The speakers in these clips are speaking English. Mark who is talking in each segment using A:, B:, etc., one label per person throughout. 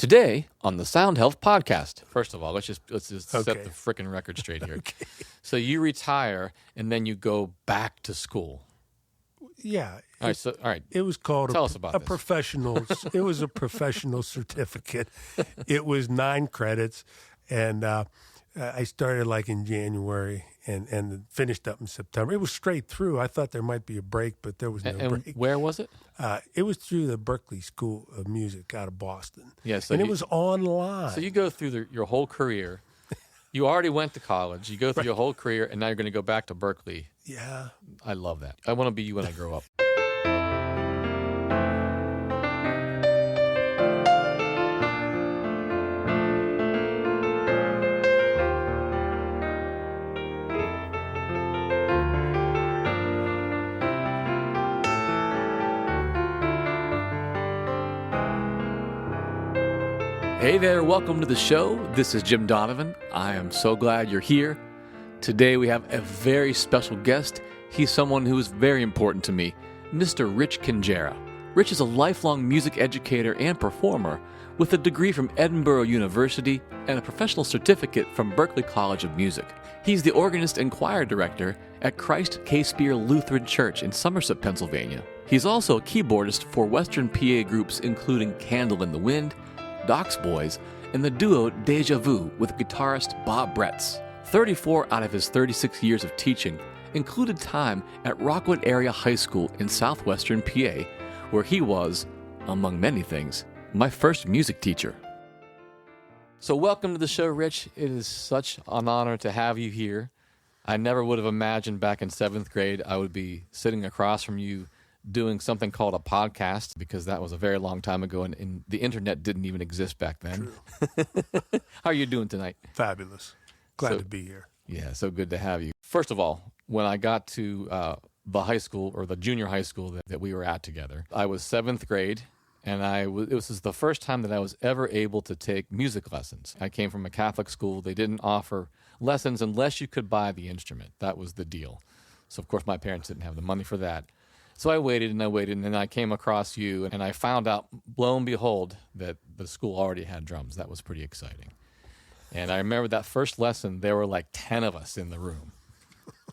A: Today on the Sound Health Podcast. First of all, let's just set
B: Okay.
A: the frickin' record straight here.
B: Okay.
A: So you retire and then you go back to school.
B: Yeah.
A: All right.
B: It was called
A: Tell us about
B: a
A: this.
B: professional. It was a professional certificate. It was 9 credits, and I started like in January and finished up in September. It was straight through. I thought there might be a break, but there was no
A: And
B: break.
A: where was it?
B: It was through the Berklee School of Music out of Boston.
A: Yeah, so
B: and
A: you-
B: it was online.
A: So you go through your whole career. You already went to college. You go through your whole career, and now you're going to go back to Berklee.
B: Yeah.
A: I love that. I want to be you when I grow up. Hey there, welcome to the show. This is Jim Donovan. I am so glad you're here. Today we have a very special guest. He's someone who is very important to me, Mr. Rich Kingera. Rich is a lifelong music educator and performer with a degree from Edinburgh University and a professional certificate from Berklee College of Music. He's the organist and choir director at Christ K-Spear Lutheran Church in Somerset, Pennsylvania. He's also a keyboardist for Western PA groups including Candle in the Wind, Doc's Boys, and the duo Deja Vu with guitarist Bob Bretz. 34 out of his 36 years of teaching included time at Rockwood Area High School in southwestern PA, where he was, among many things, my first music teacher. So welcome to the show, Rich. It is such an honor to have you here. I never would have imagined back in 7th grade I would be sitting across from you doing something called a podcast, because that was a very long time ago, and the internet didn't even exist back then.
B: True.
A: How are you doing tonight?
B: Fabulous. Glad
A: So-
B: to be here.
A: Yeah, so good to have you. First of all, when I got to the high school, or the junior high school that we were at together, I was 7th grade, and it was the first time that I was ever able to take music lessons. I came from a Catholic school. They didn't offer lessons unless you could buy the instrument. That was the deal. So, of course, my parents didn't have the money for that. So I waited, and then I came across you, and I found out, lo and behold, that the school already had drums. That was pretty exciting. And I remember that first lesson, there were like 10 of us in the room.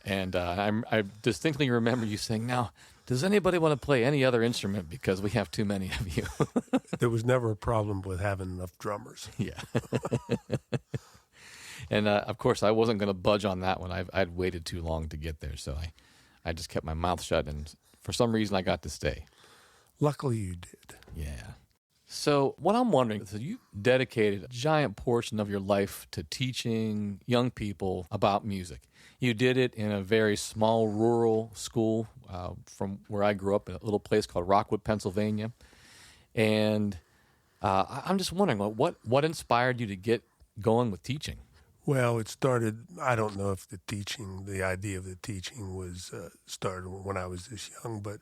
A: And I distinctly remember you saying, now, does anybody want to play any other instrument, because we have too many of you?
B: There was never a problem with having enough drummers.
A: Yeah. And, of course, I wasn't going to budge on that one. I'd waited too long to get there, so I just kept my mouth shut, and for some reason I got to stay.
B: Luckily, you did.
A: Yeah. So what I'm wondering is, you dedicated a giant portion of your life to teaching young people about music. You did it in a very small rural school from where I grew up, in a little place called Rockwood, Pennsylvania. And I'm just wondering, what inspired you to get going with teaching?
B: Well, it started, I don't know if the idea of the teaching was started when I was this young, but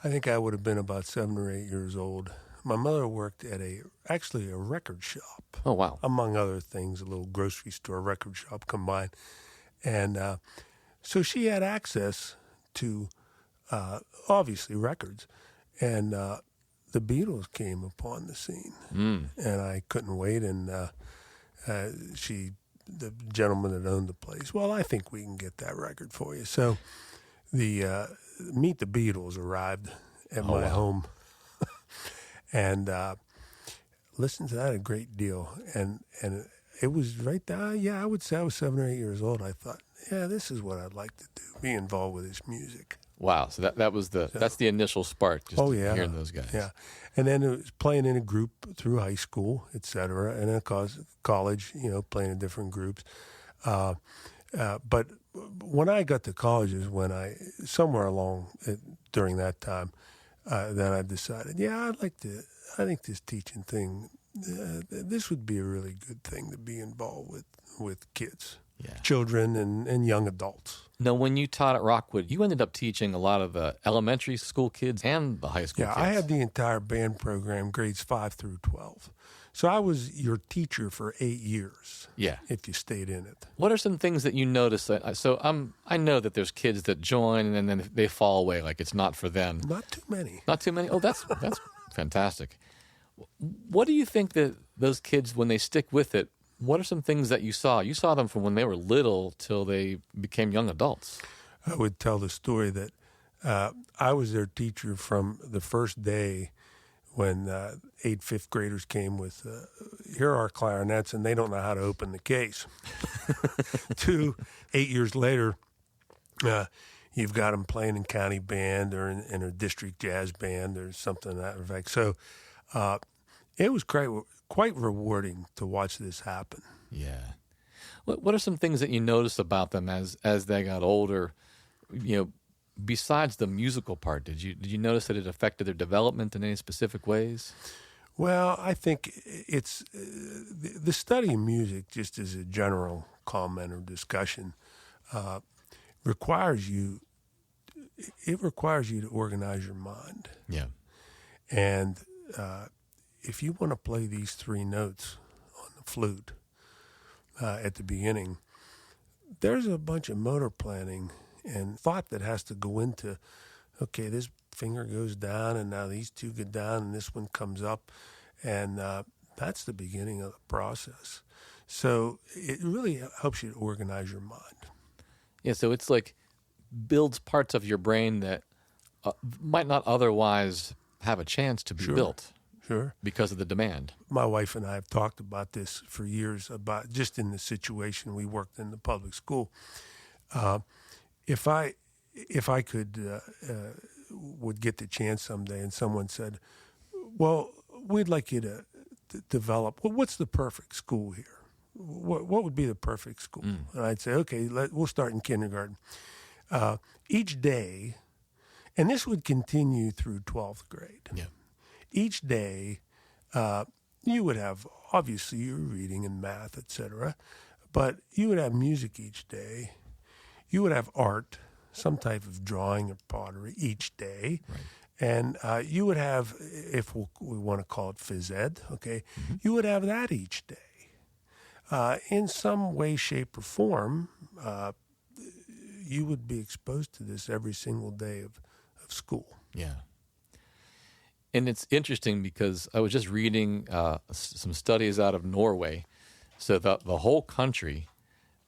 B: I think I would have been about 7 or 8 years old. My mother worked at actually a record shop.
A: Oh, wow.
B: Among other things, a little grocery store, record shop combined. And so she had access to, obviously, records. And the Beatles came upon the scene. And I couldn't wait, and the gentleman that owned the place, well, I think we can get that record for you. So the Meet the Beatles arrived at my home, and listened to that a great deal. And it was right there. Yeah, I would say I was 7 or 8 years old. I thought, yeah, this is what I'd like to do, be involved with this music.
A: Wow. So that's the initial spark, just hearing those guys.
B: Yeah. And then it was playing in a group through high school, et cetera, and then college, playing in different groups. But when I got to college is when somewhere along during that time, then I decided, I think this teaching thing, this would be a really good thing to be involved with kids.
A: Yeah.
B: Children and young adults.
A: Now, when you taught at Rockwood, you ended up teaching a lot of the elementary school kids and the high school kids.
B: Yeah, I had the entire band program, grades 5 through 12. So I was your teacher for 8 years.
A: Yeah.
B: If you stayed in it.
A: What are some things that you notice? I know that there's kids that join and then they fall away, like it's not for them.
B: Not too many.
A: Not too many? Oh, that's fantastic. What do you think that those kids, when they stick with it, what are some things that you saw? You saw them from when they were little till they became young adults.
B: I would tell the story that I was their teacher from the first day when 8 fifth graders came with, here are clarinets, and they don't know how to open the case. 8 years later, you've got them playing in county band or in a district jazz band or something to that effect. So it was quite rewarding to watch this happen.
A: Yeah. What are some things that you noticed about them as they got older? Besides the musical part, did you notice that it affected their development in any specific ways?
B: Well, I think it's the study of music, just as a general comment or discussion, requires you to organize your mind.
A: Yeah.
B: And if you want to play these 3 notes on the flute at the beginning, there's a bunch of motor planning and thought that has to go into, okay, this finger goes down and now these 2 go down and this one comes up. And that's the beginning of the process. So it really helps you to organize your mind.
A: Yeah, so it's like builds parts of your brain that might not otherwise have a chance to be built.
B: Sure.
A: Because of the demand.
B: My wife and I have talked about this for years, about just in the situation we worked in the public school. If I could would get the chance someday and someone said, well, we'd like you to develop, well, what's the perfect school here? What would be the perfect school? And I'd say, okay, we'll start in kindergarten. Each day, and this would continue through 12th grade.
A: Yeah.
B: Each day, you would have, obviously, your reading and math, etc., but you would have music each day. You would have art, some type of drawing or pottery each day.
A: Right.
B: And you would have, if we want to call it phys ed, okay, you would have that each day. In some way, shape, or form, you would be exposed to this every single day of school.
A: Yeah. And it's interesting because I was just reading some studies out of Norway. So the whole country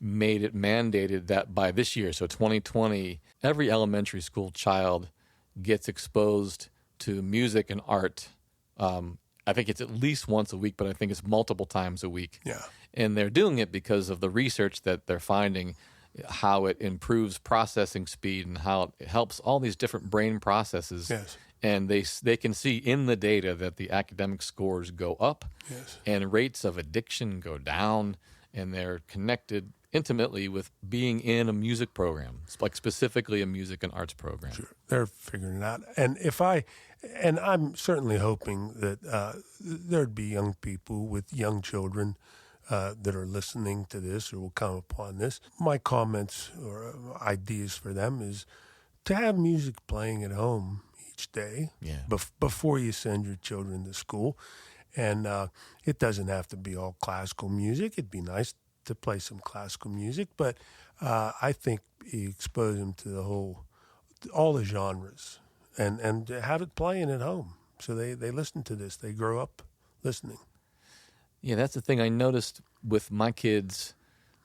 A: made it mandated that by this year, so 2020, every elementary school child gets exposed to music and art. I think it's at least once a week, but I think it's multiple times a week.
B: Yeah.
A: And they're doing it because of the research that they're finding, how it improves processing speed and how it helps all these different brain processes.
B: Yes.
A: And they can see in the data that the academic scores go up,
B: Yes.
A: and rates of addiction go down, and they're connected intimately with being in a music program, like specifically a music and arts program.
B: Sure. They're figuring it out. And I'm certainly hoping that there'd be young people with young children that are listening to this or will come upon this. My comments or ideas for them is to have music playing at home each day before you send your children to school. And it doesn't have to be all classical music. It'd be nice to play some classical music, but I think you expose them to all the genres and have it playing at home. So they listen to this. They grow up listening.
A: Yeah, that's the thing I noticed with my kids.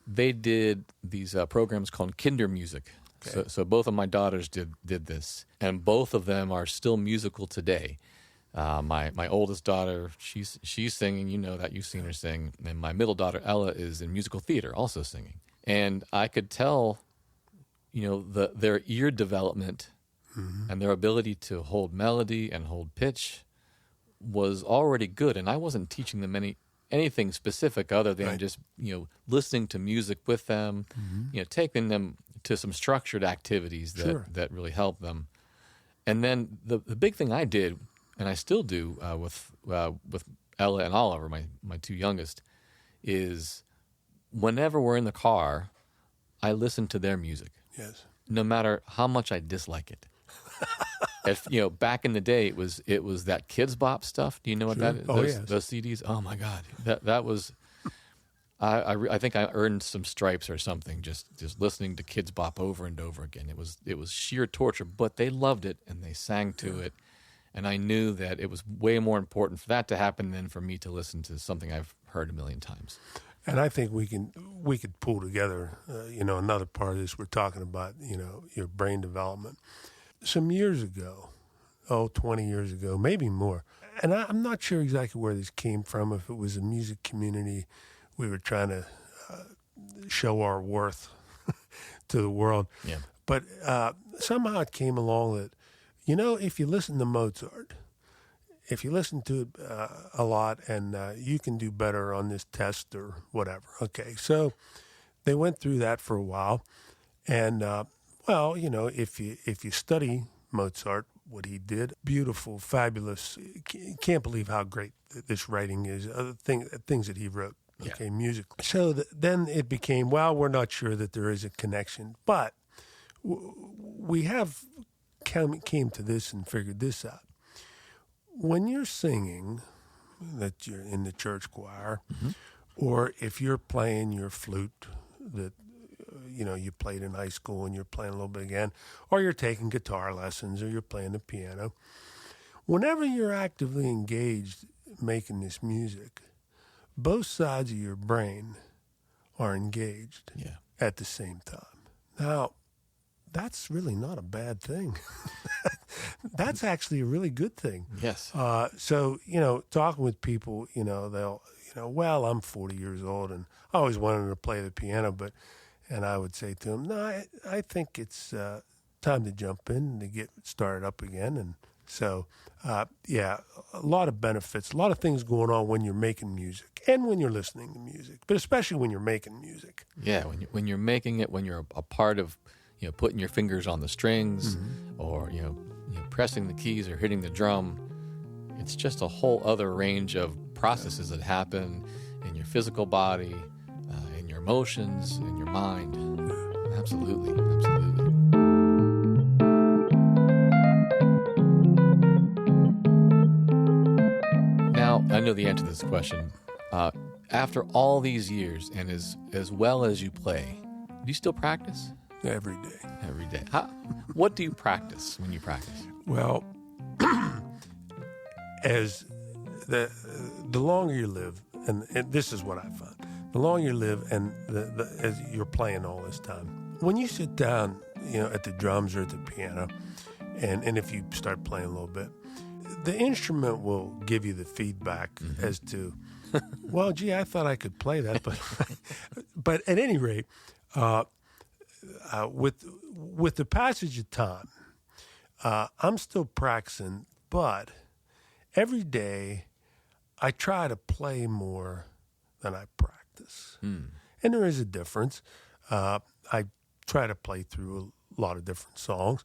A: They did these programs called Kinder Music. Okay. So both of my daughters did this, and both of them are still musical today. My oldest daughter, she's singing. You know that, you've seen her sing. And my middle daughter, Ella, is in musical theater, also singing. And I could tell, their ear development and their ability to hold melody and hold pitch was already good. And I wasn't teaching them anything specific other than just listening to music with them, taking them to some structured activities that really help them. And then the big thing I did, and I still do with Ella and Oliver, my 2 youngest, is whenever we're in the car, I listen to their music.
B: Yes.
A: No matter how much I dislike it. Back in the day, it was that Kids Bop stuff. Do you know what that is? Those CDs. Oh my God, that was. I think I earned some stripes or something just listening to Kids Bop over and over again. It was sheer torture, but they loved it and they sang to it. And I knew that it was way more important for that to happen than for me to listen to something I've heard a million times.
B: And I think we could pull together, another part of this. We're talking about, your brain development. Some years ago, 20 years ago, maybe more. And I'm not sure exactly where this came from, if it was a music community, we were trying to show our worth to the world.
A: Yeah.
B: But somehow it came along that, if you listen to Mozart, if you listen to it a lot, and you can do better on this test or whatever. Okay, so they went through that for a while. And, if you study Mozart, what he did, beautiful, fabulous. Can't believe how great this writing is, things that he wrote. Okay, music. So then it became, we're not sure that there is a connection. But we have came to this and figured this out. When you're singing, that you're in the church choir, or if you're playing your flute that you played in high school and you're playing a little bit again, or you're taking guitar lessons, or you're playing the piano, whenever you're actively engaged making this music, both sides of your brain are engaged at the same time. Now, that's really not a bad thing. That's actually a really good thing.
A: Yes.
B: So, talking with people, they'll, I'm 40 years old and I always wanted to play the piano, and I would say to them, no, I think it's time to jump in and to get started up again. And so, a lot of benefits, a lot of things going on when you're making music and when you're listening to music, but especially when you're making music.
A: Yeah, when you're making it, when you're a part of, putting your fingers on the strings, or pressing the keys or hitting the drum, it's just a whole other range of processes that happen in your physical body, in your emotions, in your mind. Absolutely. Now, I know the answer to this question. After all these years, and as well as you play, do you still practice?
B: Every day.
A: Every day. What do you practice when you practice?
B: Well, as the longer you live, and this is what I found, the longer you live, and as you're playing all this time, when you sit down, at the drums or at the piano, and if you start playing a little bit, the instrument will give you the feedback as to, well, gee, I thought I could play that, but at any rate, with the passage of time, I'm still practicing, but every day I try to play more than I practice. And there is a difference. I try to play through a lot of different songs,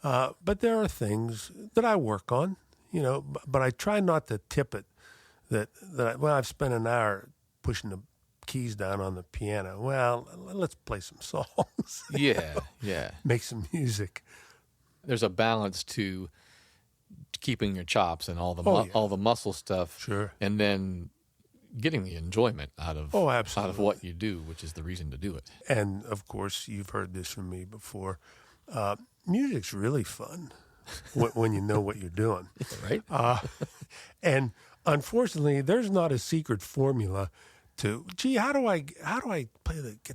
B: but there are things that I work on, but I try not to tip it I've spent an hour pushing the keys down on the piano. Well, let's play some songs.
A: Yeah.
B: Make some music.
A: There's a balance to keeping your chops and all the muscle stuff.
B: Sure.
A: And then getting the enjoyment out of what you do, which is the reason to do it.
B: And of course, you've heard this from me before. Music's really fun when you know what you're doing.
A: Right.
B: And unfortunately, there's not a secret formula to, gee, how do I get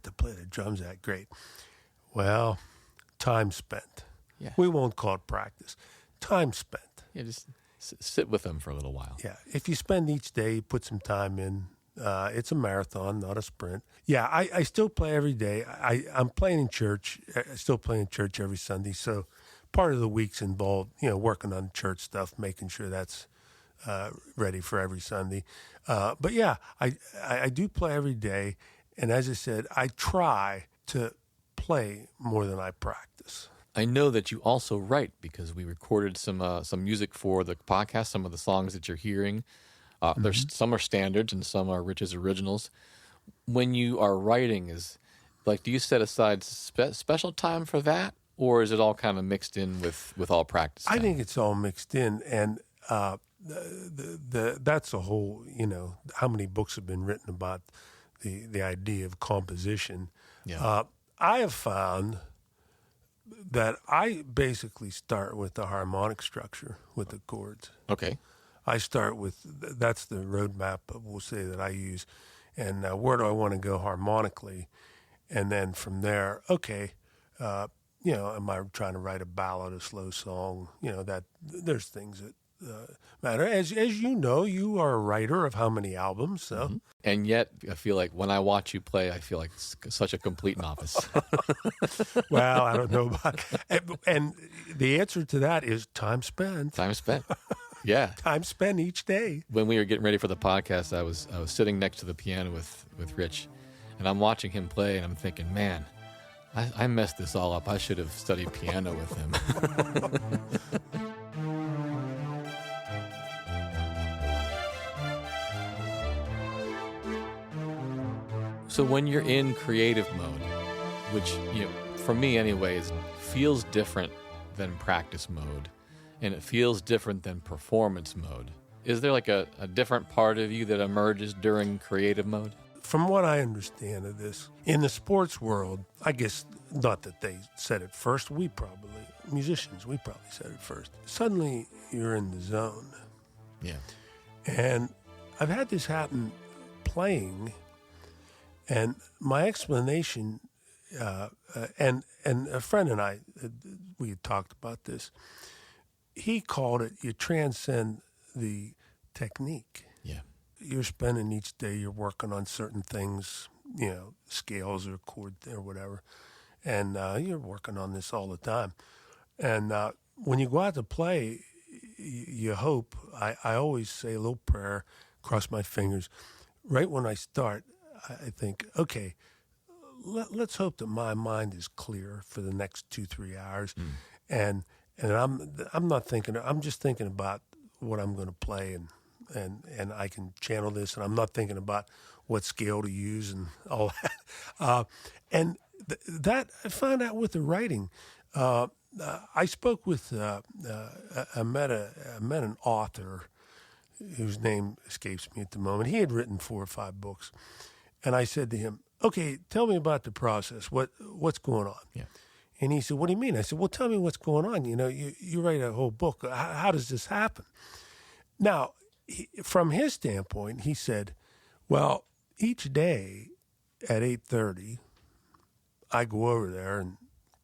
B: to play the drums that great? Well, time spent.
A: Yeah.
B: We won't call it practice. Time spent.
A: Yeah, just sit with them for a little while.
B: Yeah. If you spend each day, put some time in. It's a marathon, not a sprint. Yeah, I still play every day. I'm playing in church. I still play in church every Sunday. So part of the week's involved, working on church stuff, making sure that's ready for every Sunday. But yeah, I do play every day. And as I said, I try to play more than I practice.
A: I know that you also write, because we recorded some music for the podcast, some of the songs that you're hearing. There's some are standards and some are Rich's originals. When you are writing, do you set aside special time for that, or is it all kind of mixed in with all practice time?
B: I think it's all mixed in, and that's a whole, how many books have been written about the idea of composition.
A: Yeah.
B: I have found that I basically start with the harmonic structure with the chords.
A: Okay.
B: I start with, that's the roadmap, we'll say, that I use. And where do I want to go harmonically? And then from there, okay, am I trying to write a ballad, a slow song? That there's things that matter. As you know, you are a writer of how many albums, so.
A: Mm-hmm. And yet, I feel like when I watch you play, I feel like it's such a complete novice.
B: Well, I don't know about, and the answer to that is time spent.
A: Time spent. Yeah.
B: Time spent each day.
A: When we were getting ready for the podcast, I was sitting next to the piano with Rich, and I'm watching him play, and I'm thinking, man, I messed this all up. I should have studied piano with him. So when you're in creative mode, which, for me anyways, feels different than practice mode, and it feels different than performance mode, is there like a different part of you that emerges during creative mode?
B: From what I understand of this, in the sports world, I guess not that they said it first, musicians, we probably said it first. Suddenly you're in the zone.
A: Yeah.
B: And I've had this happen playing. And my explanation, and a friend and I, we had talked about this. He called it, you transcend the technique.
A: Yeah.
B: You're spending each day, you're working on certain things, scales or chord or whatever. And you're working on this all the time. And when you go out to play, you hope, I always say a little prayer, cross my fingers. Right when I start, I think, okay, let's hope that my mind is clear for the next 2-3 hours, and I'm not thinking. I'm just thinking about what I'm going to play, and I can channel this, and I'm not thinking about what scale to use and all that. And that I found out with the writing. I spoke with I met an author whose name escapes me at the moment. He had written 4 or 5 books. And I said to him, okay, tell me about the process. What's going on?
A: Yeah.
B: And he said, what do you mean? I said, well, tell me what's going on. You write a whole book. How does this happen? Now, from his standpoint, he said, well, each day at 8:30, I go over there and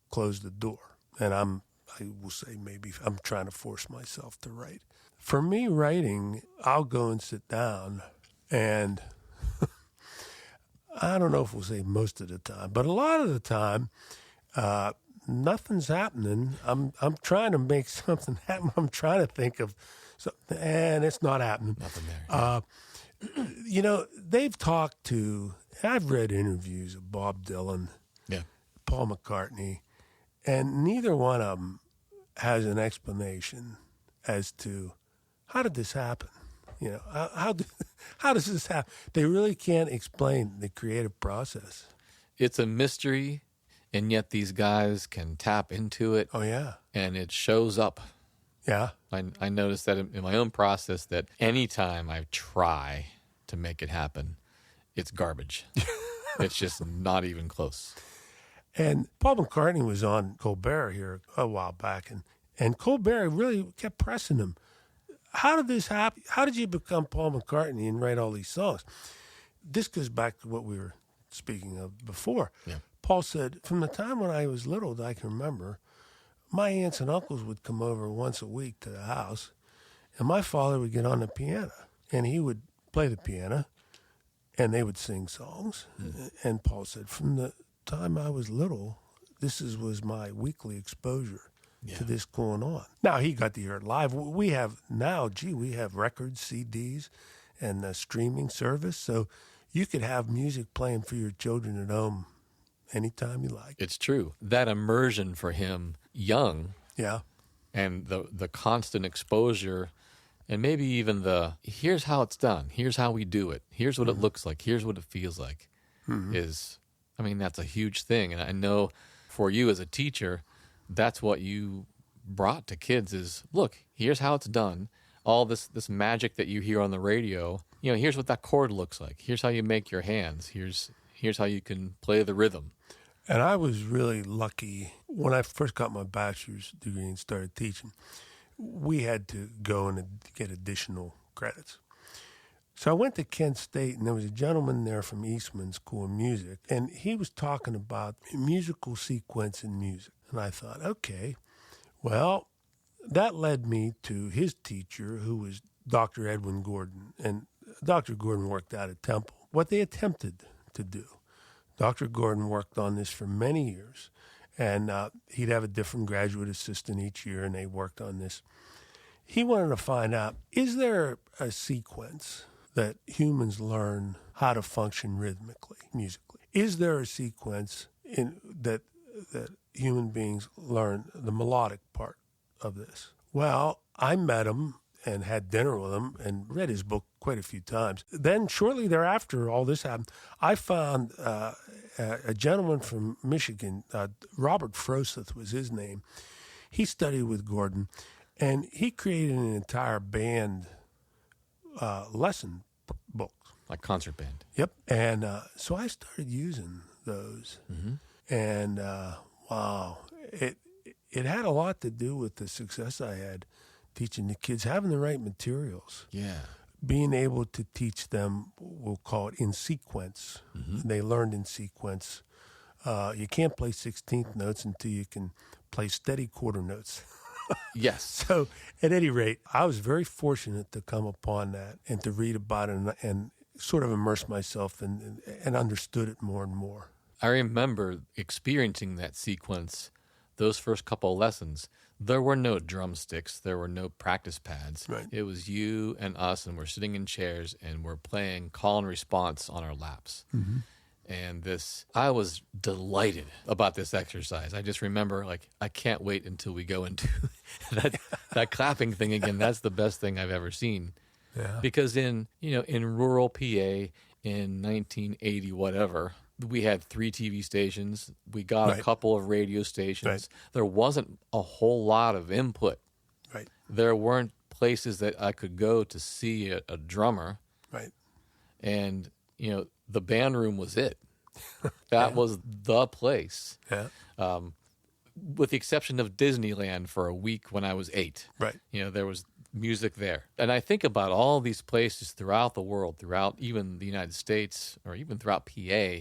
B: close the door. And I will say maybe I'm trying to force myself to write. For me, writing, I'll go and sit down and I don't know if we'll say most of the time, but a lot of the time, nothing's happening. I'm trying to make something happen. I'm trying to think of something, and it's not happening.
A: Nothing there.
B: They've talked to, I've read interviews of Bob Dylan,
A: Yeah.
B: Paul McCartney, and neither one of them has an explanation as to how did this happen? How does this happen? They really can't explain the creative process.
A: It's a mystery, and yet these guys can tap into it.
B: Oh, yeah.
A: And it shows up.
B: Yeah.
A: I noticed that in my own process that anytime I try to make it happen, it's garbage. It's just not even close.
B: And Paul McCartney was on Colbert here a while back, and Colbert really kept pressing him. How did this happen? How did you become Paul McCartney and write all these songs? This goes back to what we were speaking of before.
A: Yeah.
B: Paul said, from the time when I was little that I can remember, my aunts and uncles would come over once a week to the house, and my father would get on the piano, and he would play the piano, and they would sing songs. And Paul said, from the time I was little, was my weekly exposure to this going on. Now, he got to hear it live. We have records, CDs, and a streaming service, so you could have music playing for your children at home anytime you like.
A: It's true. That immersion for him, young,
B: Yeah.
A: and the constant exposure, and maybe even here's how it's done, here's how we do it, here's what it looks like, here's what it feels like, that's a huge thing. And I know for you as a teacher, that's what you brought to kids is, look, here's how it's done. All this magic that you hear on the radio, here's what that chord looks like. Here's how you make your hands. Here's how you can play the rhythm.
B: And I was really lucky. When I first got my bachelor's degree and started teaching, we had to go and get additional credits. So I went to Kent State, and there was a gentleman there from Eastman School of Music, and he was talking about musical sequence in music. And I thought, okay, well, that led me to his teacher, who was Dr. Edwin Gordon. And Dr. Gordon worked out at Temple. What they attempted to do, Dr. Gordon worked on this for many years, and he'd have a different graduate assistant each year, and they worked on this. He wanted to find out, is there a sequence that humans learn how to function rhythmically, musically? Is there a sequence that human beings learn the melodic part of this? Well, I met him and had dinner with him and read his book quite a few times. Then shortly thereafter, all this happened, I found a gentleman from Michigan, Robert Froseth was his name. He studied with Gordon, and he created an entire band lesson book.
A: Like concert band.
B: Yep. And so I started using those. Mm-hmm. And wow, it had a lot to do with the success I had teaching the kids, having the right materials.
A: Yeah.
B: Being able to teach them, we'll call it in sequence. Mm-hmm. They learned in sequence. You can't play 16th notes until you can play steady quarter notes.
A: Yes.
B: So at any rate, I was very fortunate to come upon that and to read about it and sort of immerse myself and understood it more and more.
A: I remember experiencing that sequence, those first couple of lessons. There were no drumsticks. There were no practice pads.
B: Right.
A: It was you and us, and we're sitting in chairs, and we're playing call and response on our laps. Mm-hmm. And I was delighted about this exercise. I just remember, I can't wait until we go into that clapping thing again. That's the best thing I've ever seen.
B: Yeah.
A: Because in rural PA in 1980, whatever, we had 3 TV stations. We got
B: right.
A: a couple of radio stations.
B: Right.
A: There wasn't a whole lot of input.
B: Right.
A: There weren't places that I could go to see a drummer.
B: Right.
A: And, the band room was it. That was the place.
B: Yeah.
A: With the exception of Disneyland for a week when I was 8.
B: Right.
A: There was music there. And I think about all these places throughout the world, throughout even the United States, or even throughout PA,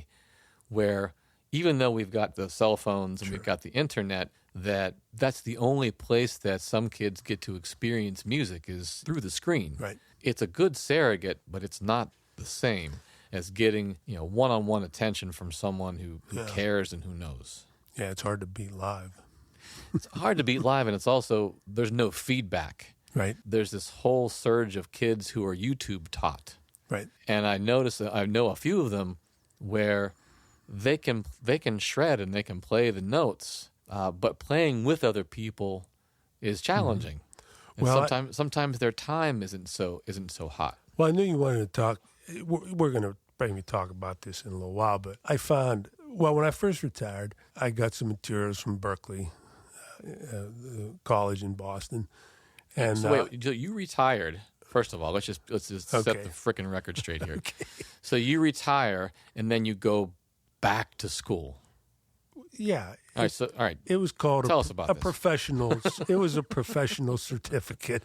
A: where even though we've got the cell phones and
B: Sure.
A: we've got the internet, that's the only place that some kids get to experience music is through the screen.
B: Right.
A: It's a good surrogate, but it's not the same as getting, one-on-one attention from someone who
B: Yeah.
A: cares and who knows.
B: Yeah, it's hard to beat live.
A: It's hard to beat live, and it's also, there's no feedback.
B: Right.
A: There's this whole surge of kids who are YouTube taught.
B: Right.
A: And I know a few of them where they can shred and they can play the notes, but playing with other people is challenging. Mm-hmm. And
B: Well,
A: sometimes their time isn't so hot.
B: Well, I knew you wanted to talk. We're going to maybe talk about this in a little while, but I found, when I first retired, I got some materials from Berklee College in Boston. And
A: So wait, you retired. First of all, let's just set
B: Okay.
A: the frickin' record straight here.
B: Okay.
A: So you retire and then you go back to school.
B: Yeah.
A: All right.
B: It was called
A: Tell us about
B: a
A: this.
B: professional. It was a professional certificate.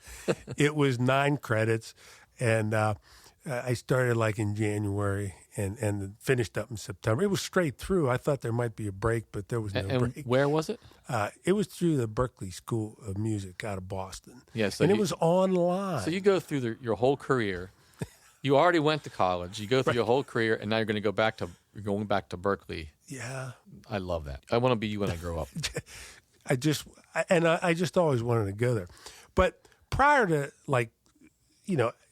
B: It was 9 credits, and I started in January and finished up in September. It was straight through. I thought there might be a break, but there was no
A: And
B: break.
A: where was it?
B: It was through the Berklee School of Music out of Boston.
A: Yeah, so
B: it was online.
A: So you go through your whole career. You already went to college. You go through your whole career, and now you're going back to Berklee.
B: Yeah.
A: I love that. I want to be you when I grow up.
B: I just always wanted to go there. But prior to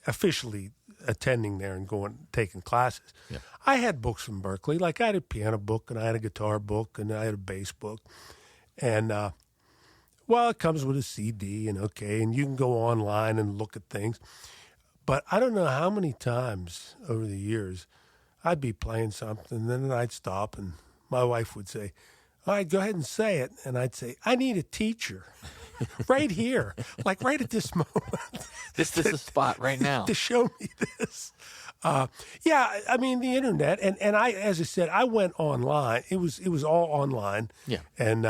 B: officially attending there and taking classes,
A: Yeah.
B: I had books from Berklee. I had a piano book and I had a guitar book and I had a bass book. And it comes with a CD and you can go online and look at things. But I don't know how many times over the years I'd be playing something and then I'd stop and my wife would say, all right, go ahead and say it. And I'd say, I need a teacher right here, right at this moment.
A: This is the spot right now.
B: To show me this. Yeah, I mean the internet, and I, as I said, I went online. It was all online.
A: Yeah.
B: And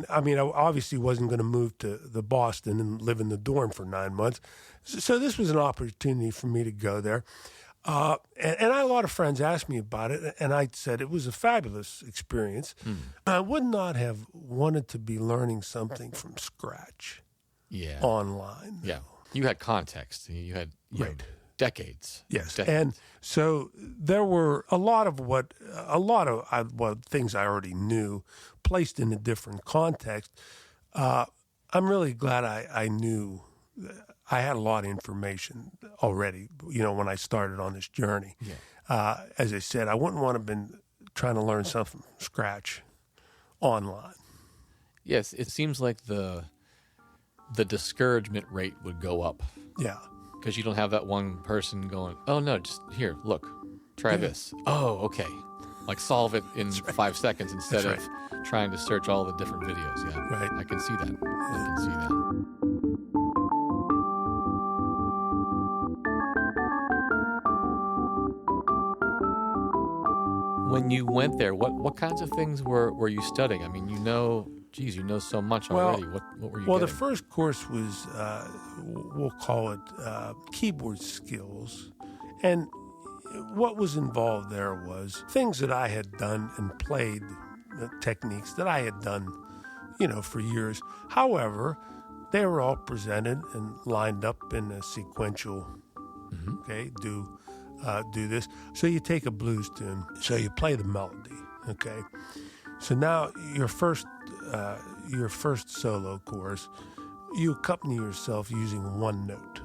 B: I mean, I obviously wasn't going to move to the Boston and live in the dorm for 9 months. So this was an opportunity for me to go there. And I had a lot of friends asked me about it, and I said it was a fabulous experience. I would not have wanted to be learning something from scratch online.
A: Yeah. You had context. You had
B: Right.
A: decades.
B: Yes,
A: Decades.
B: and so there were a lot of what things I already knew placed in a different context. I'm really glad I knew. I had a lot of information already, when I started on this journey.
A: Yeah.
B: As I said, I wouldn't want to have been trying to learn something from scratch online.
A: Yes, it seems like the discouragement rate would go up.
B: Yeah.
A: Because you don't have that one person going, oh, no, just here, look, try this. Oh, okay. Like solve it in 5 seconds instead of trying to search all the different videos. Yeah,
B: Right.
A: I can see that. I can see that. When you went there, what kinds of things were you studying? I mean, you know so much already. What were you
B: Well, the
A: getting?
B: first course was, we'll call it keyboard skills. And what was involved there was things that I had done and played, techniques that I had done, for years. However, they were all presented and lined up in a sequential, okay, do this. So you take a blues tune, so you play the melody, okay? So now your first solo course, you accompany yourself using one note.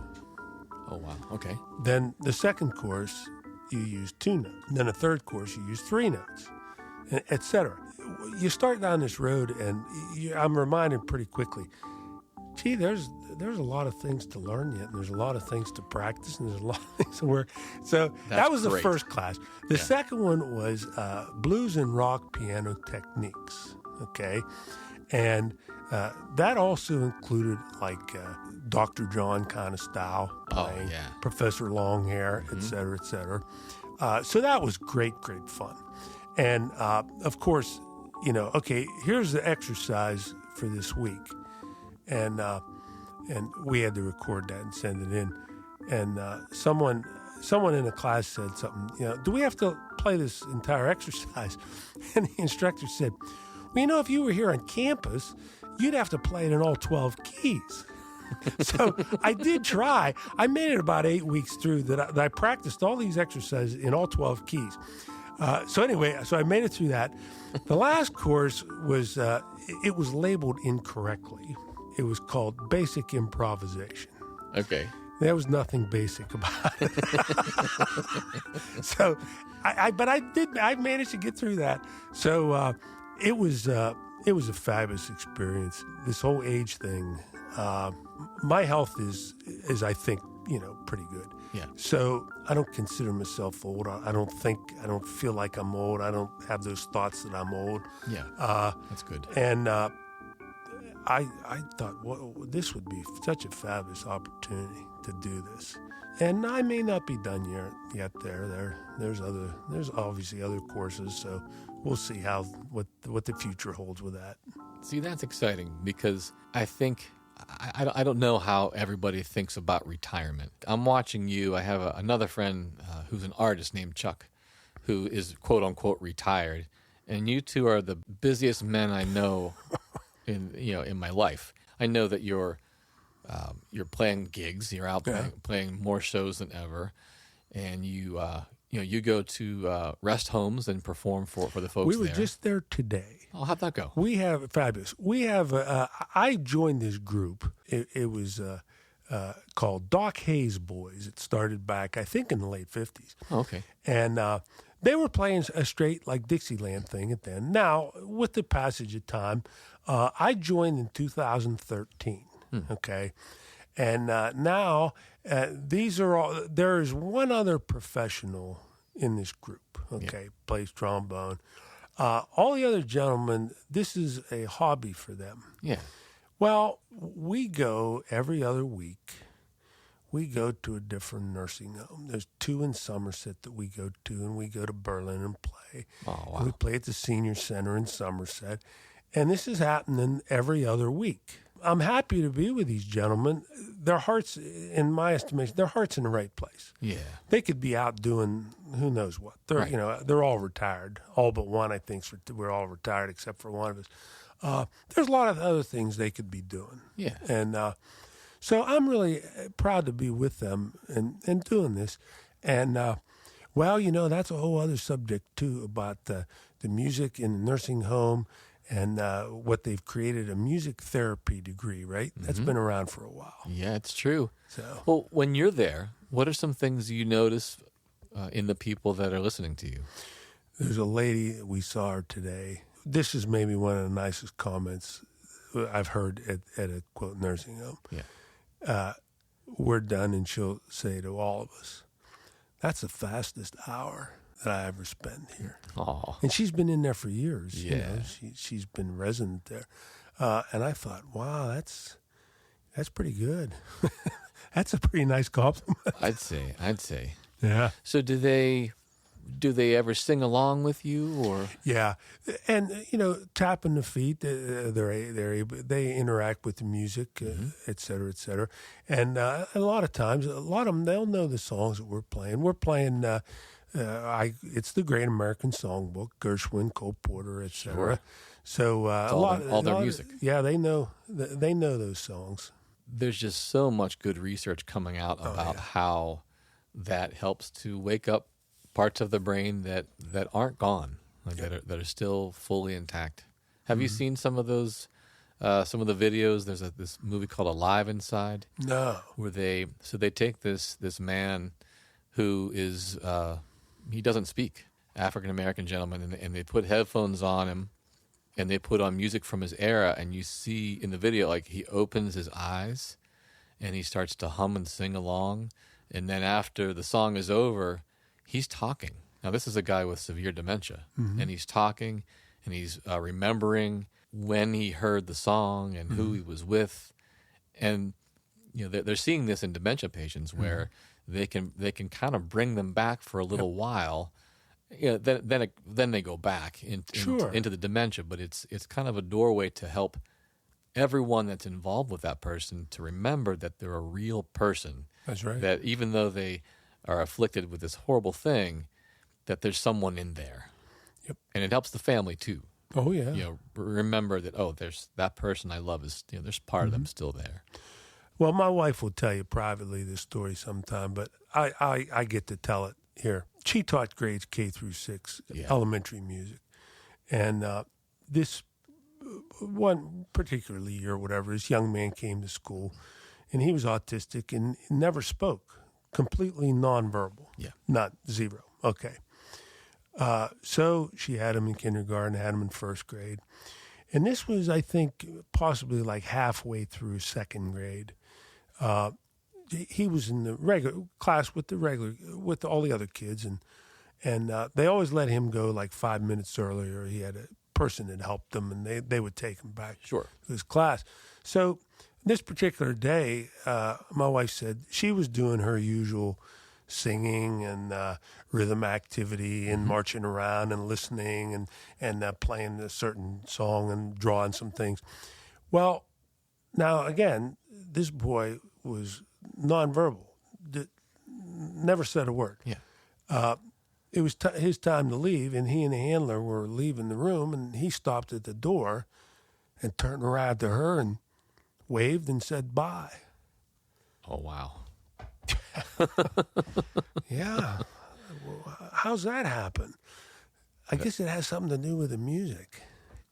A: Oh, wow. Okay.
B: Then the second course, you use 2 notes. Then a third course, you use 3 notes, etc. You start down this road, and I'm reminded pretty quickly, gee, there's a lot of things to learn yet, and there's a lot of things to practice, and there's a lot of things to work. So that was the first class. The second one was blues and rock piano techniques, okay? And that also included like Dr. John kind of style, playing, Professor Longhair, et cetera, et cetera. So that was great fun. And of course, okay, here's the exercise for this week. And we had to record that and send it in. And someone in the class said something, do we have to play this entire exercise? And the instructor said, well, if you were here on campus, you'd have to play it in all 12 keys. So I did try. I made it about 8 weeks through that I practiced all these exercises in all 12 keys. So anyway, I made it through that. The last course was, it was labeled incorrectly. It was called Basic Improvisation.
A: Okay.
B: There was nothing basic about it. So, I managed to get through that. So it was a fabulous experience. This whole age thing. My health is I think pretty good.
A: Yeah. So
B: I don't consider myself old. I don't feel like I'm old. I don't have those thoughts that I'm old.
A: Yeah. That's good.
B: And I thought, well, this would be such a fabulous opportunity to do this. And I may not be done yet there. There's obviously other courses, so we'll see what the future holds with that.
A: See, that's exciting because I think I don't know how everybody thinks about retirement. I'm watching you. I have another friend who's an artist named Chuck, who is quote unquote retired, and you two are the busiest men I know in my life. I know that you're playing gigs. You're out playing more shows than ever, and you go to rest homes and perform for the folks there.
B: We were just there today.
A: Oh, how'd that go?
B: We have fabulous. We have. I joined this group. It was called Doc Hayes Boys. It started back, I think, in the late 50s.
A: Oh, okay.
B: And they were playing a straight like Dixieland thing at then. Now, with the passage of time, I joined in 2013. Okay. And now these are all. There is one other professional in this group. Okay, plays trombone. All the other gentlemen, this is a hobby for them.
A: Yeah.
B: Well, we go every other week. we go to a different nursing home. There's 2 in Somerset that we go to, and we go to Berlin and play.
A: Oh, wow.
B: And we play at the Senior Center in Somerset. And this is happening every other week. I'm happy to be with these gentlemen. Their hearts, in my estimation, their heart's in the right place.
A: Yeah.
B: They could be out doing who knows what. They're
A: Right.
B: They're all retired. All but one, I think, we're all retired except for one of us. There's a lot of other things they could be doing.
A: Yeah.
B: And so I'm really proud to be with them and doing this. And, that's a whole other subject, too, about the music in the nursing home and what they've created, a music therapy degree, right? That's been around for a while.
A: Yeah, it's true.
B: So,
A: Well, when you're there, what are some things you notice in the people that are listening to you?
B: there's a lady, we saw her today. This is maybe one of the nicest comments I've heard at a, quote, nursing home.
A: Yeah.
B: We're done, and she'll say to all of us, that's the fastest hour that I ever spent here.
A: Oh.
B: And she's been in there for years.
A: Yeah.
B: She's been resident there. And I thought, wow, that's pretty good. That's a pretty nice compliment.
A: I'd say.
B: Yeah.
A: So do they ever sing along with you, or?
B: Yeah, and tapping the feet, they interact with the music, et cetera, et cetera. And a lot of times, a lot of them, they'll know the songs that we're playing. We're playing, it's the Great American Songbook, Gershwin, Cole Porter, et cetera.
A: Sure.
B: So
A: all their music.
B: Yeah, they know those songs.
A: There's just so much good research coming out about how that helps to wake up parts of the brain that aren't gone, like that are still fully intact. Have you seen some of those, some of the videos? There's this movie called Alive Inside.
B: No.
A: Where they take this man who is he doesn't speak, African American gentleman, and they put headphones on him, and they put on music from his era, and you see in the video like he opens his eyes, and he starts to hum and sing along, and then after the song is over, he's talking. Now, this is a guy with severe dementia, and he's talking, and he's remembering when he heard the song and who he was with. And they're seeing this in dementia patients where they can kind of bring them back for a little while. Then they go back into the dementia, but it's kind of a doorway to help everyone that's involved with that person to remember that they're a real person.
B: That's right.
A: That even though they are afflicted with this horrible thing, that there's someone in there.
B: Yep.
A: And it helps the family too.
B: Oh, yeah.
A: Remember that, there's that person I love is, there's part of them still there.
B: Well, my wife will tell you privately this story sometime, but I get to tell it here. She taught grades K through 6, elementary music. And this one particular year or whatever, this young man came to school, and he was autistic and never spoke, completely nonverbal.
A: Yeah.
B: Not zero. Okay. So she had him in kindergarten, had him in first grade. And this was, I think, possibly like halfway through second grade. He was in the regular class with all the other kids, and they always let him go like 5 minutes earlier. He had a person that helped him, and they would take him back
A: Sure.
B: to his class. So this particular day, my wife said she was doing her usual singing and rhythm activity and marching around and listening and playing a certain song and drawing some things. Well, now again, this boy was nonverbal, never said a word.
A: Yeah.
B: It was his time to leave, and he and the handler were leaving the room, and he stopped at the door and turned around to her and waved and said bye.
A: Oh, wow.
B: Yeah. How's that happen? I guess it has something to do with the music.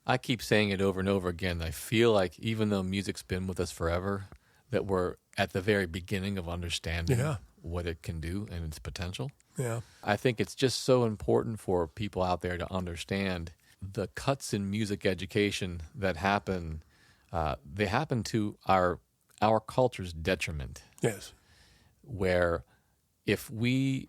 A: I keep saying it over and over again. I feel like even though music's been with us forever, that we're at the very beginning of understanding what it can do and its potential.
B: Yeah.
A: I think it's just so important for people out there to understand the cuts in music education that happen. They happen to our culture's detriment.
B: Yes.
A: Where if we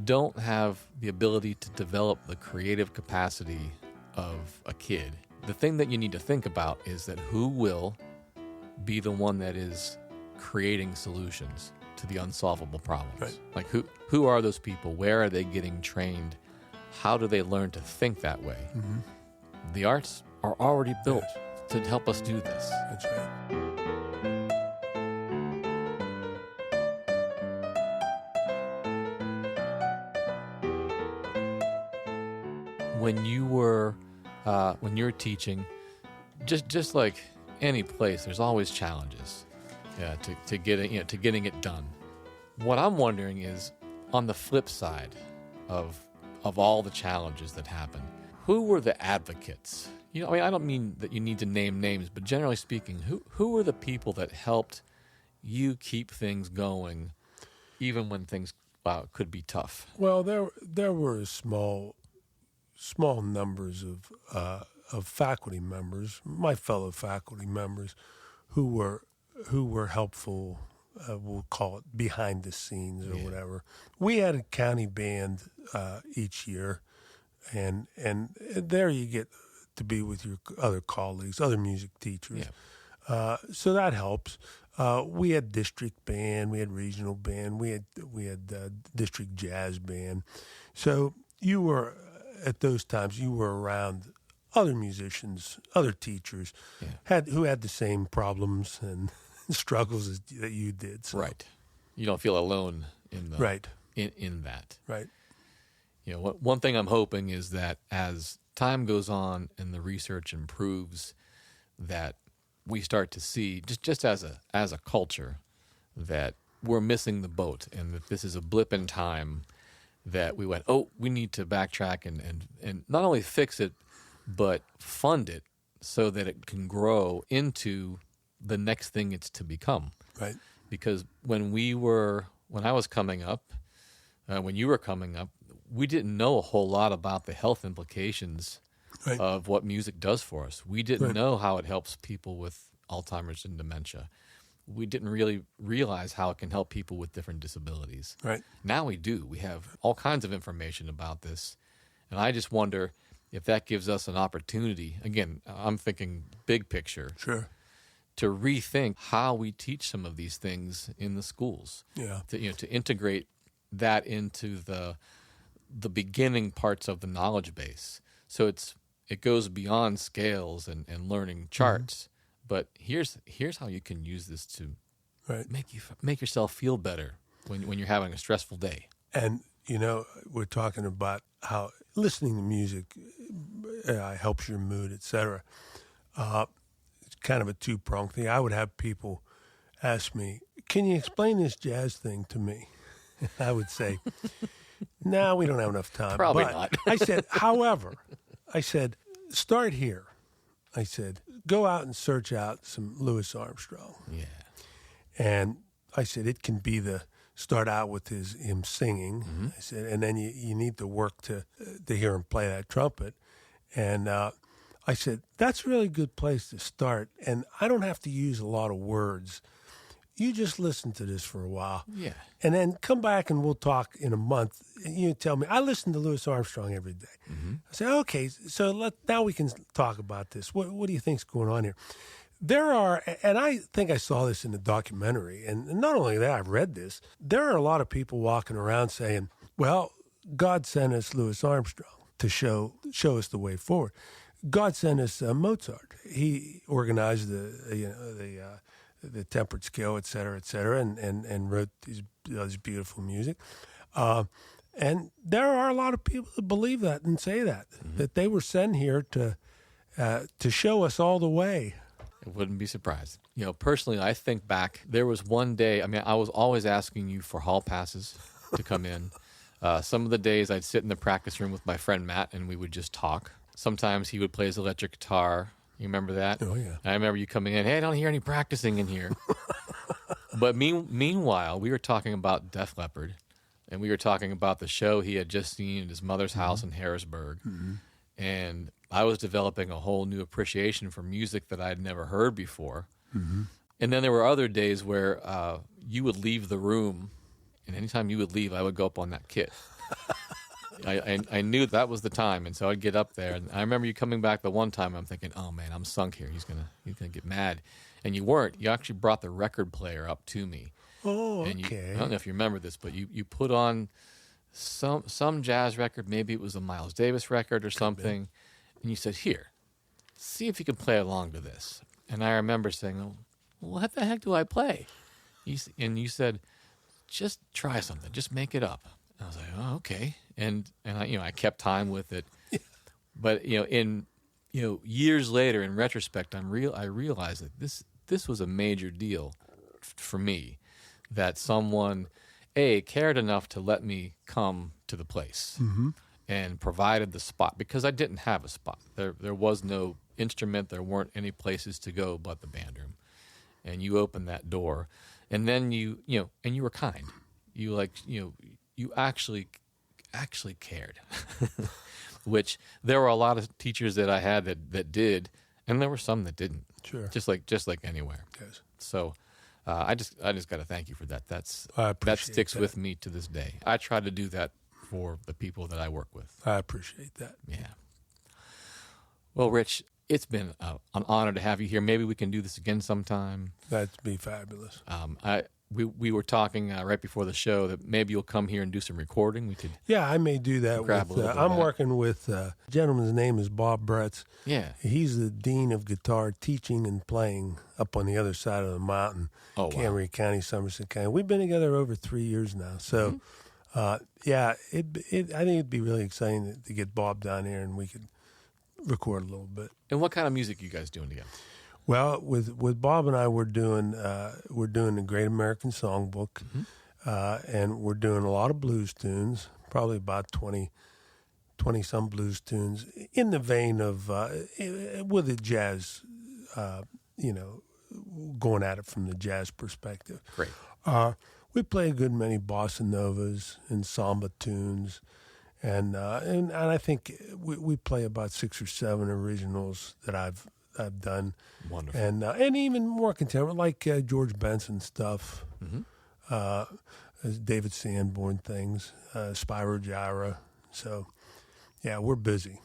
A: don't have the ability to develop the creative capacity of a kid, the thing that you need to think about is that who will be the one that is creating solutions. to the unsolvable problems.
B: Right.
A: Like who are those people? Where are they getting trained? How do they learn to think that way?
B: Mm-hmm.
A: The arts are already built to help us do this.
B: That's right.
A: When you were teaching, just like any place, there's always challenges to getting it done. What I'm wondering is, on the flip side of all the challenges that happen, who were the advocates? I don't mean that you need to name names, but generally speaking, who were the people that helped you keep things going, even when things could be tough?
B: Well, there were small numbers of faculty members, my fellow faculty members, who were helpful. We'll call it behind the scenes or whatever. We had a county band each year, and there you get to be with your other colleagues, other music teachers. Yeah. So that helps. We had district band, we had regional band, we had district jazz band. So you were at those times you were around other musicians, other teachers who had the same problems and struggles that you did. So.
A: Right. You don't feel alone in the
B: right
A: in that.
B: Right.
A: One thing I'm hoping is that as time goes on and the research improves, that we start to see just as a culture that we're missing the boat, and that this is a blip in time, that we went, we need to backtrack and not only fix it, but fund it so that it can grow into the next thing it's to become.
B: Right.
A: Because when I was coming up, when you were coming up, we didn't know a whole lot about the health implications of what music does for us. We didn't know how it helps people with Alzheimer's and dementia. We didn't really realize how it can help people with different disabilities.
B: Right.
A: Now we do. We have all kinds of information about this. And I just wonder if that gives us an opportunity. Again, I'm thinking big picture.
B: Sure.
A: To rethink how we teach some of these things in the schools.
B: Yeah.
A: To integrate that into the beginning parts of the knowledge base. So it goes beyond scales and learning charts. But here's how you can use this to make yourself feel better when you're having a stressful day.
B: And we're talking about how listening to music helps your mood, etc. It's kind of a two-pronged thing. I would have people ask me, "Can you explain this jazz thing to me?" I would say, "No, we don't have enough time."
A: Probably
B: but
A: not.
B: I said, however, start here. I said, go out and search out some Louis Armstrong.
A: Yeah.
B: And I said, it can be start out with him singing. Mm-hmm. I said, and then you need to work to hear him play that trumpet. And I said, that's a really good place to start. And I don't have to use a lot of words. You just listen to this for a while.
A: Yeah.
B: And then come back and we'll talk in a month. And you tell me, I listen to Louis Armstrong every day. Mm-hmm. I say, okay, so now we can talk about this. What do you think's going on here? There are, and I think I saw this in the documentary, and not only that, I've read this. There are a lot of people walking around saying, well, God sent us Louis Armstrong to show us the way forward. God sent us Mozart. He organized the tempered scale, et cetera, and wrote this beautiful music. And there are a lot of people that believe that and say that they were sent here to show us all the way.
A: I wouldn't be surprised. Personally, I think back, there was one day, I was always asking you for hall passes to come in. Some of the days I'd sit in the practice room with my friend Matt and we would just talk. Sometimes he would play his electric guitar. You remember that?
B: Oh, yeah.
A: I remember you coming in, hey, I don't hear any practicing in here. But meanwhile, we were talking about Def Leppard, and we were talking about the show he had just seen at his mother's house in Harrisburg. Mm-hmm. And I was developing a whole new appreciation for music that I'd never heard before. Mm-hmm. And then there were other days where you would leave the room, and anytime you would leave, I would go up on that kit. I knew that was the time, and so I'd get up there. And I remember you coming back the one time. I'm thinking, "Oh man, I'm sunk here. He's gonna get mad," and you weren't. You actually brought the record player up to me,
B: Oh,
A: And
B: okay.
A: I don't know if you remember this, but you put on some jazz record, maybe it was a Miles Davis record or something, and you said, "Here, see if you can play along to this." And I remember saying, "Oh, what the heck do I play?" And you said, "Just try something, just make it up." And I was like, "Oh, okay." And I kept time with it. But years later, in retrospect, I realized that this was a major deal for me, that someone cared enough to let me come to the place and provided the spot, because I didn't have a spot. There was no instrument. There weren't any places to go but the band room. And you opened that door, and then you were kind. You actually cared. Which there were a lot of teachers that I had that did, and there were some that didn't.
B: Sure.
A: Just like anywhere.
B: Yes.
A: So I just got to thank you for that. That sticks
B: that.
A: with me to this day. I try to do that for the people that I work with.
B: I appreciate that.
A: Yeah. Well, Rich, it's been an honor to have you here. Maybe we can do this again sometime.
B: That'd be fabulous.
A: We were talking right before the show that maybe you'll come here and do some recording. We could.
B: Yeah, I may do that.
A: Grab a little bit of
B: I'm
A: that.
B: working with a gentleman's name is Bob Bretz.
A: Yeah.
B: He's the dean of guitar teaching and playing up on the other side of the mountain,
A: Oh, wow.
B: Kingera County, Somerset County. We've been together over 3 years now. So, I think it'd be really exciting to get Bob down here and we could record a little bit.
A: And what kind of music are you guys doing together?
B: Well, with Bob and I, we're doing the Great American Songbook, and we're doing a lot of blues tunes, probably about 20 some blues tunes in the vein of with the jazz, going at it from the jazz perspective.
A: Great.
B: We play a good many bossa novas and samba tunes, and I think we play about 6 or 7 originals that I've done.
A: Wonderful.
B: And even more contemporary, like George Benson stuff, David Sanborn things, Spyro Gyra. So, yeah, we're busy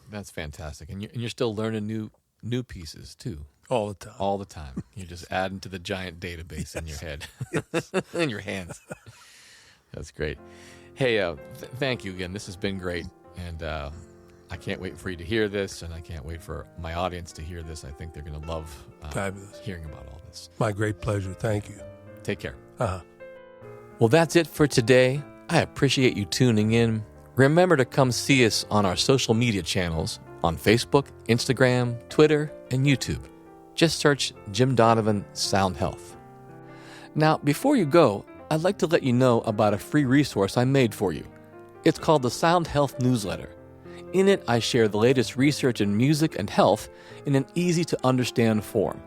A: That's fantastic. And you're still learning new pieces too.
B: all the time.
A: All the time. You're just adding to the giant database in your head, in your hands. That's great. Hey, thank you again. This has been great. And I can't wait for you to hear this, and I can't wait for my audience to hear this. I think they're going to love
B: Fabulous.
A: hearing about all this.
B: My great pleasure. Thank you.
A: Take care.
B: Uh-huh.
A: Well, that's it for today. I appreciate you tuning in. Remember to come see us on our social media channels on Facebook, Instagram, Twitter, and YouTube. Just search Jim Donovan Sound Health. Now, before you go, I'd like to let you know about a free resource I made for you. It's called the Sound Health Newsletter. In it, I share the latest research in music and health in an easy-to-understand form.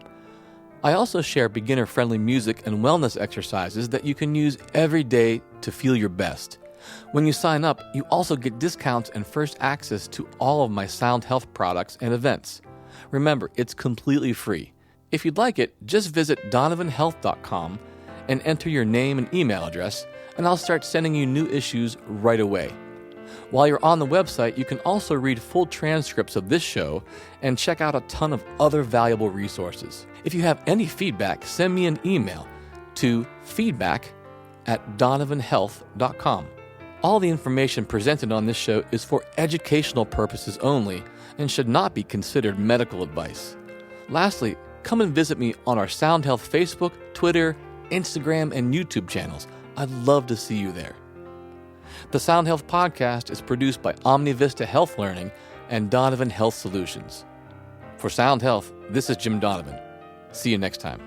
A: I also share beginner-friendly music and wellness exercises that you can use every day to feel your best. When you sign up, you also get discounts and first access to all of my sound health products and events. Remember, it's completely free. If you'd like it, just visit donovanhealth.com and enter your name and email address, and I'll start sending you new issues right away. While you're on the website, you can also read full transcripts of this show and check out a ton of other valuable resources. If you have any feedback, send me an email to feedback@donovanhealth.com. All the information presented on this show is for educational purposes only and should not be considered medical advice. Lastly, come and visit me on our Sound Health Facebook, Twitter, Instagram, and YouTube channels. I'd love to see you there. The Sound Health Podcast is produced by OmniVista Health Learning and Donovan Health Solutions. For Sound Health, this is Jim Donovan. See you next time.